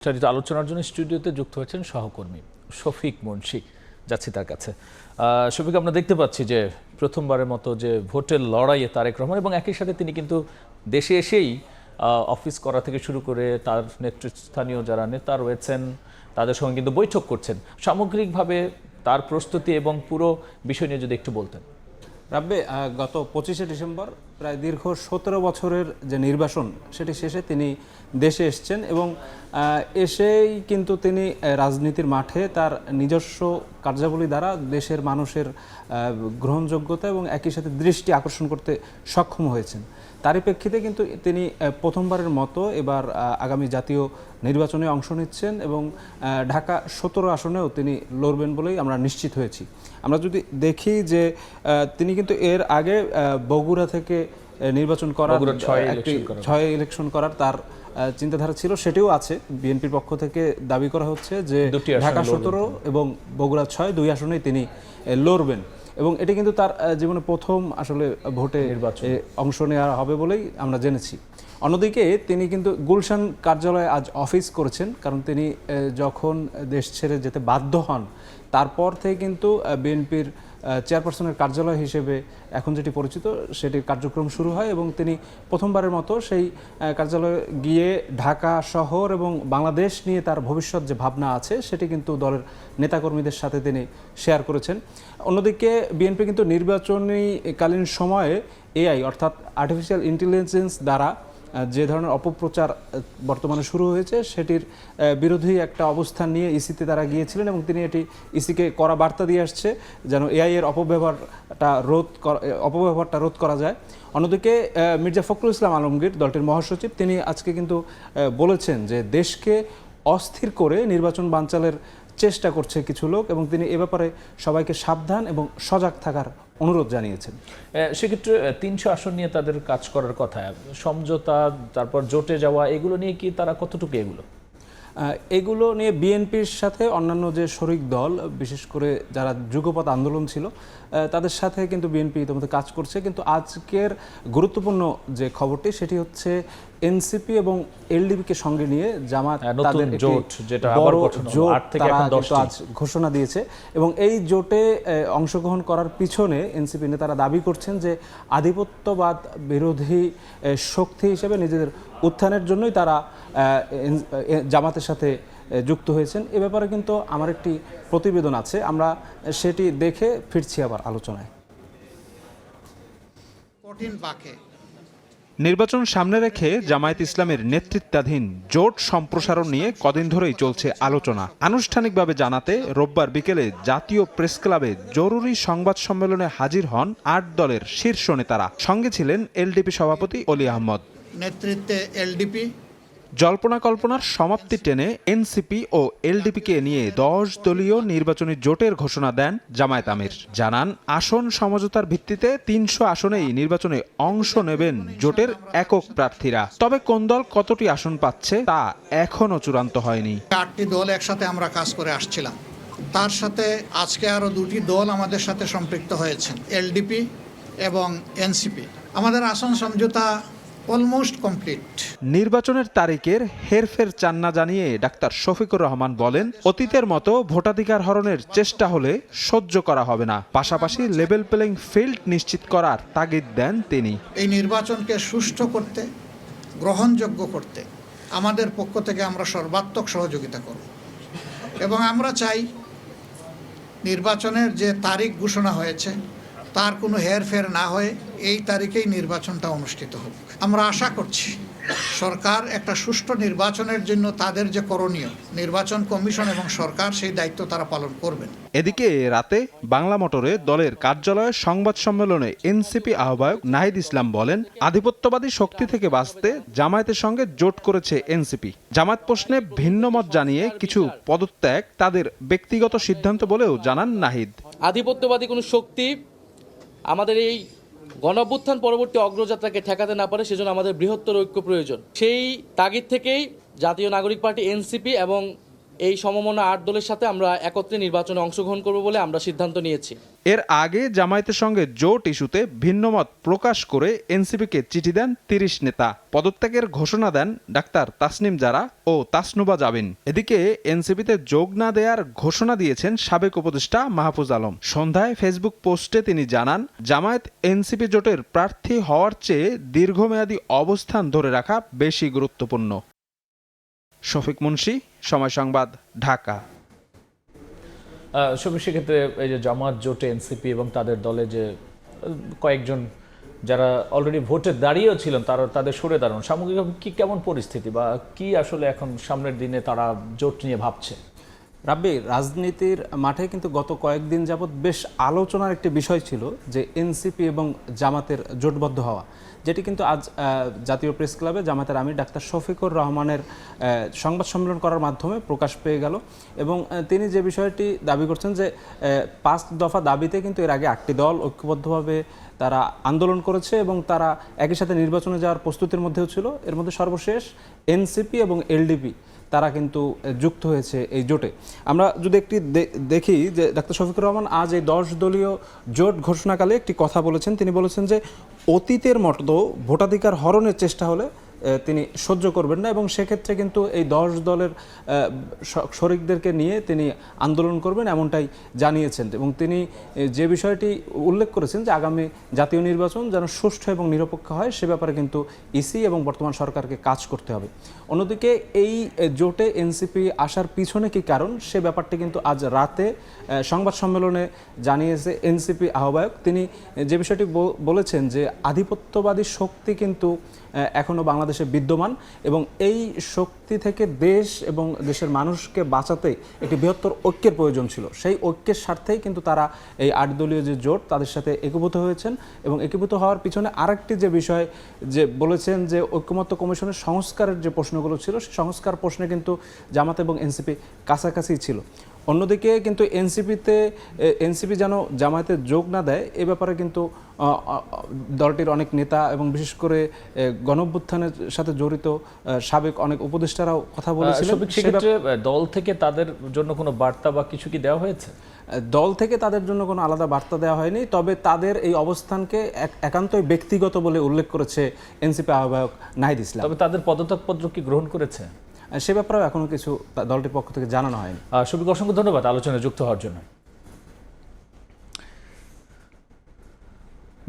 বিস্তারিত আলোচনার জন্য স্টুডিওতে যুক্ত হয়েছেন সহকর্মী শফিক মুন্সি। যাচ্ছি তার কাছে। শফিক, আমরা দেখতে পাচ্ছি যে প্রথমবারের মতো যে ভোটের লড়াইয়ে তারেক রহমান এবং একই সাথে তিনি কিন্তু দেশে এসেই অফিস করা থেকে শুরু করে তার নেতৃস্থানীয় যারা নেতা রয়েছেন তাদের সঙ্গে কিন্তু বৈঠক করছেন। সামগ্রিকভাবে তার প্রস্তুতি এবং পুরো বিষয় নিয়ে যদি একটু বলতেন। রাব্বে, গত 25শে ডিসেম্বর প্রায় দীর্ঘ 17 বছরের যে নির্বাসন সেটি শেষে তিনি দেশে এসছেন এবং এসেই কিন্তু তিনি রাজনীতির মাঠে তার নিজস্ব কার্যাবলী দ্বারা দেশের মানুষের গ্রহণযোগ্যতা এবং একই সাথে দৃষ্টি আকর্ষণ করতে সক্ষম হয়েছেন। তারই প্রেক্ষিতে কিন্তু তিনি প্রথমবারের মতো এবার আগামী জাতীয় নির্বাচনে অংশ নিচ্ছেন এবং ঢাকা 17 আসনেও তিনি লড়বেন বলেই আমরা নিশ্চিত হয়েছি। আমরা যদি দেখি যে তিনি কিন্তু এর আগে বগুড়া থেকে নির্বাচন করার 6 ইলেকশন করার তার চিন্তাধারা ছিল, সেটিও আছে। বিএনপির পক্ষ থেকে দাবি করা হচ্ছে যে ঢাকা 17 এবং বগুড়া 6 দুই আসনেই তিনি লড়বেন এবং এটি কিন্তু তার জীবনে প্রথম আসলে ভোটে অংশ নেওয়া হবে বলেই আমরা জেনেছি। অন্যদিকে তিনি কিন্তু গুলশান কার্যালয়ে আজ অফিস করেছেন, কারণ তিনি যখন দেশ ছেড়ে যেতে বাধ্য হন তারপর থেকে কিন্তু বিএনপির চেয়ারপারসনের কার্যালয় হিসেবে এখন যেটি পরিচিত সেটির কার্যক্রম শুরু হয় এবং তিনি প্রথমবারের মতো সেই কার্যালয়ে গিয়ে ঢাকা শহর এবং বাংলাদেশ নিয়ে তার ভবিষ্যৎ যে ভাবনা আছে সেটি কিন্তু দলের নেতাকর্মীদের সাথে তিনি শেয়ার করেছেন। অন্যদিকে বিএনপি কিন্তু নির্বাচনীকালীন সময়ে এআই অর্থাৎ আর্টিফিশিয়াল ইন্টেলিজেন্স দ্বারা যে ধরনের অপপ্রচার বর্তমানে শুরু হয়েছে সেটির বিরোধী একটা অবস্থান নিয়ে ইসিতে তারা গিয়েছিলেন এবং তিনি এটি ইসিকে কড়া বার্তা দিয়ে আসছে যেন এআই এর অপব্যবহারটা রোধ করা যায়। অন্যদিকে মির্জা ফখরুল ইসলাম আলমগীর দলটির মহাসচিব তিনি আজকে কিন্তু বলেছেন যে দেশকে অস্থির করে নির্বাচন বানচালের চেষ্টা করছে কিছু লোক এবং তিনি এ ব্যাপারে সবাইকে সাবধান এবং সজাগ থাকার অনুরোধ জানিয়েছেন। সেক্ষেত্রে 300 আসন নিয়ে তাদের কাজ করার কথা, সমঝোতা, তারপর জোটে যাওয়া, এগুলো নিয়ে কি তারা কতটুকু এগুলো নিয়ে বিএনপির সাথে অন্যান্য যে শরিক দল, বিশেষ করে যারা যুগপৎ আন্দোলন ছিল তাদের সাথে কিন্তু বিএনপি ইতিমধ্যে কাজ করছে। কিন্তু আজকের গুরুত্বপূর্ণ যে খবরটি সেটি হচ্ছে এনসিপি এবং এলডিপিকে সঙ্গে নিয়ে জামাত তাদের জোট আজ ঘোষণা দিয়েছে এবং এই জোটে অংশগ্রহণ করার পিছনে এনসিপি নেতারা দাবি করছেন যে আধিপত্যবাদ বিরোধী শক্তি হিসেবে নিজেদের উত্থানের জন্যই তারা জামাতের সাথে যুক্ত হয়েছেন। এ ব্যাপারে কিন্তু আমার একটি প্রতিবেদন আছে, আমরা সেটি দেখে ফিরছি আবার আলোচনায়। নির্বাচন সামনে রেখে জামায়াত ইসলামের নেতৃত্বাধীন জোট সম্প্রসারণ নিয়ে কদিন ধরেই চলছে আলোচনা। আনুষ্ঠানিকভাবে জানাতে রোববার বিকেলে জাতীয় প্রেস ক্লাবে জরুরি সংবাদ সম্মেলনে হাজির হন 8 দলের শীর্ষ নেতারা। সঙ্গে ছিলেন এলডিপি সভাপতি অলি আহমদ। নেতৃত্বে এলডিপি জল্পনা কল্পনার সমাপ্তি টেনে এনসিপি ও এলডিপিকে নিয়ে 10 দলীয় নির্বাচনী জোটের ঘোষণা দেন জামায়াত আমির। জানান আসন সমঝোতার ভিত্তিতে 300 আসনেই নির্বাচনে অংশ নেবেন জোটের একক প্রার্থীরা। তবে কোন দল কতটি আসন পাচ্ছে তা এখনো চূড়ান্ত হয়নি। 8টি দল একসাথে আমরা কাজ করে আসছিলাম, তার সাথে আজকে আরো 2টি দল আমাদের সাথে সম্পৃক্ত হয়েছেন, এলডিপি এবং এনসিপি। আমাদের আসন সমঝোতা অলমোস্ট কমপ্লিট। নির্বাচনের তারিখের হেরফের চান না জানিয়ে ডাক্তার শফিকুর রহমান বলেন, অতীতের মতো ভোটাধিকার হরণের চেষ্টা হলে সহ্য করা হবে না। পাশাপাশি লেভেল প্লেইং ফিল্ড নিশ্চিত করার তাগিদ দেন তিনি। এই নির্বাচনকে সুষ্ঠু করতে, গ্রহণযোগ্য করতে আমাদের পক্ষ থেকে আমরা সর্বাত্মক সহযোগিতা করব এবং আমরা চাই নির্বাচনের যে তারিখ ঘোষণা হয়েছে তার কোনো হেরফের না হয়ে এই তারিখেই নির্বাচনটা অনুষ্ঠিত হোক। আমরা আশা করছি সরকার একটা সুষ্ঠু নির্বাচনের জন্য তাদের যে করণীয়, নির্বাচন কমিশন এবং সরকার সেই দায়িত্ব তারা পালন করবেন। এদিকে রাতে বাংলা মোটরে দলের কার্যালয়ে সংবাদ সম্মেলনে এনসিপি আহ্বায়ক নাহিদ ইসলাম বলেন, আধিপত্যবাদী শক্তি থেকে বাঁচতে জামায়াতের সঙ্গে জোট করেছে এনসিপি। জামায়াত প্রশ্নে ভিন্ন মত জানিয়ে কিছু পদত্যাগ তাদের ব্যক্তিগত সিদ্ধান্ত বলেও জানান নাহিদ। আধিপত্যবাদী কোনো শক্তি আমাদের এই গণঅভ্যুত্থান পরবর্তী অগ্রযাত্রাকে ঠেকাতে না পারে, সেজন্য আমাদের বৃহত্তর ঐক্য প্রয়োজন। সেই তাগিদ থেকেই জাতীয় নাগরিক পার্টি এনসিপি এবং এই সমমনা 8 দলের সাথে আমরা একত্রে নির্বাচনে অংশগ্রহণ করব বলে আমরা সিদ্ধান্ত নিয়েছি। এর আগে জামায়াতের সঙ্গে জোট ইস্যুতে ভিন্নমত প্রকাশ করে এনসিপিকে চিঠি দেন 30 নেতা। পদত্যাগের ঘোষণা দেন ডাক্তার তাসনিম জারা ও তাসনুবা জাবিন। এদিকে এনসিপিতে যোগ না দেওয়ার ঘোষণা দিয়েছেন সাবেক উপদেষ্টা মাহফুজ আলম। সন্ধ্যায় ফেসবুক পোস্টে তিনি জানান, জামায়াত এনসিপি জোটের প্রার্থী হওয়ার চেয়ে দীর্ঘমেয়াদী অবস্থান ধরে রাখা বেশি গুরুত্বপূর্ণ। শফিক মুন্সি, সময় সংবাদ, ঢাকা। শফিক, সেক্ষেত্রে এই যে জামাত জোটে এনসিপি এবং তাদের দলে যে কয়েকজন যারা অলরেডি ভোটে দাঁড়িয়েও ছিলেন তাদের সরে দাঁড়ানো, সামগ্রিক কি কেমন পরিস্থিতি বা কি আসলে এখন সামনের দিনে তারা জোট নিয়ে ভাবছে? রাব্বি, রাজনীতির মাঠে কিন্তু গত কয়েকদিন যাবৎ বেশ আলোচনার একটি বিষয় ছিল যে এনসিপি এবং জামাতের জোটবদ্ধ হওয়া, যেটি কিন্তু আজ জাতীয় প্রেস ক্লাবে জামাতের আমির ডাক্তার শফিকুর রহমানের সংবাদ সম্মেলন করার মাধ্যমে প্রকাশ পেয়ে গেল। এবং তিনি যে বিষয়টি দাবি করছেন যে 5 দফা দাবিতে কিন্তু এর আগে 8টি দল ঐক্যবদ্ধভাবে তারা আন্দোলন করেছে এবং তারা একই সাথে নির্বাচনে যাওয়ার প্রস্তুতির মধ্যেও ছিল। এর মধ্যে সর্বশেষ এনসিপি এবং এলডিপি তারা কিন্তু যুক্ত হয়েছে এই জোটে। আমরা যদি একটি দেখি যে ডাক্তার শফিকুর রহমান আজ এই 10 দলীয় জোট ঘোষণাকালে একটি কথা বলেছেন। তিনি বলেছেন যে অতীতের মতো ভোটাধিকার হরণের চেষ্টা হলে তিনি সহ্য করবেন না এবং সেক্ষেত্রে কিন্তু এই 10 দলের শরিকদেরকে নিয়ে তিনি আন্দোলন করবেন এমনটাই জানিয়েছেন। এবং তিনি যে বিষয়টি উল্লেখ করেছেন যে আগামী জাতীয় নির্বাচন যেন সুষ্ঠু এবং নিরপেক্ষ হয় সে ব্যাপারে কিন্তু ইসি এবং বর্তমান সরকারকে কাজ করতে হবে। অন্যদিকে এই জোটে এনসিপি আসার পিছনে কি কারণ সে ব্যাপারটি কিন্তু আজ রাতে সংবাদ সম্মেলনে জানিয়েছে এনসিপি আহ্বায়ক। তিনি যে বিষয়টি বলেছেন যে আধিপত্যবাদী শক্তি কিন্তু এখনও বাংলাদেশে বিদ্যমান এবং এই শক্তি থেকে দেশ এবং দেশের মানুষকে বাঁচাতে একটি বৃহত্তর ঐক্যের প্রয়োজন ছিল। সেই ঐক্যের স্বার্থেই কিন্তু তারা এই 8 দলীয় যে জোট তাদের সাথে একীভূত হয়েছেন। এবং একীভূত হওয়ার পিছনে আরেকটি যে বিষয় যে বলেছেন যে ঐক্যমত্য কমিশনের সংস্কারের যে প্রশ্নগুলো ছিল সেই সংস্কার প্রশ্নে কিন্তু জামাত এবং এনসিপি কাছাকাছি ছিল। অন্যদিকে কিন্তু এনসিপি যেন জামায়াতে যোগ না দেয় এ ব্যাপারে কিন্তু দলটির অনেক নেতা এবং বিশেষ করে গণঅভ্যুত্থানের সাথে জড়িত সাবেক অনেক উপদেষ্টারাও কথা বলেছিলেন। সেক্ষেত্রে দল থেকে তাদের জন্য কোনো বার্তা বা কিছু কি দেওয়া হয়েছে? দল থেকে তাদের জন্য কোনো আলাদা বার্তা দেওয়া হয়নি, তবে তাদের এই অবস্থানকে একান্তই ব্যক্তিগত বলে উল্লেখ করেছে এনসিপি আহ্বায়ক নাহিদ ইসলাম। তবে তাদের পদত্যাগপত্র কি গ্রহণ করেছে? সে ব্যাপারেও এখনো কিছু দলটির পক্ষ থেকে জানানো হয়নি। শফিক, অসংখ্য ধন্যবাদ আলোচনায় যুক্ত হওয়ার জন্য।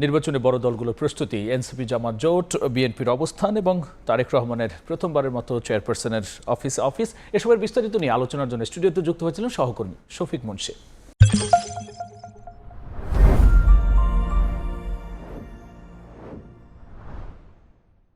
নির্বাচনে বড় দলগুলোর প্রস্তুতি, এনসিপি জামাত জোট, বিএনপির অবস্থান এবং তারেক রহমানের প্রথমবারের মতো চেয়ারপারসনের অফিস এসবের বিস্তারিত নিয়ে আলোচনার জন্য স্টুডিওতে যুক্ত হয়েছিলেন সহকর্মী শফিক মুন্সি।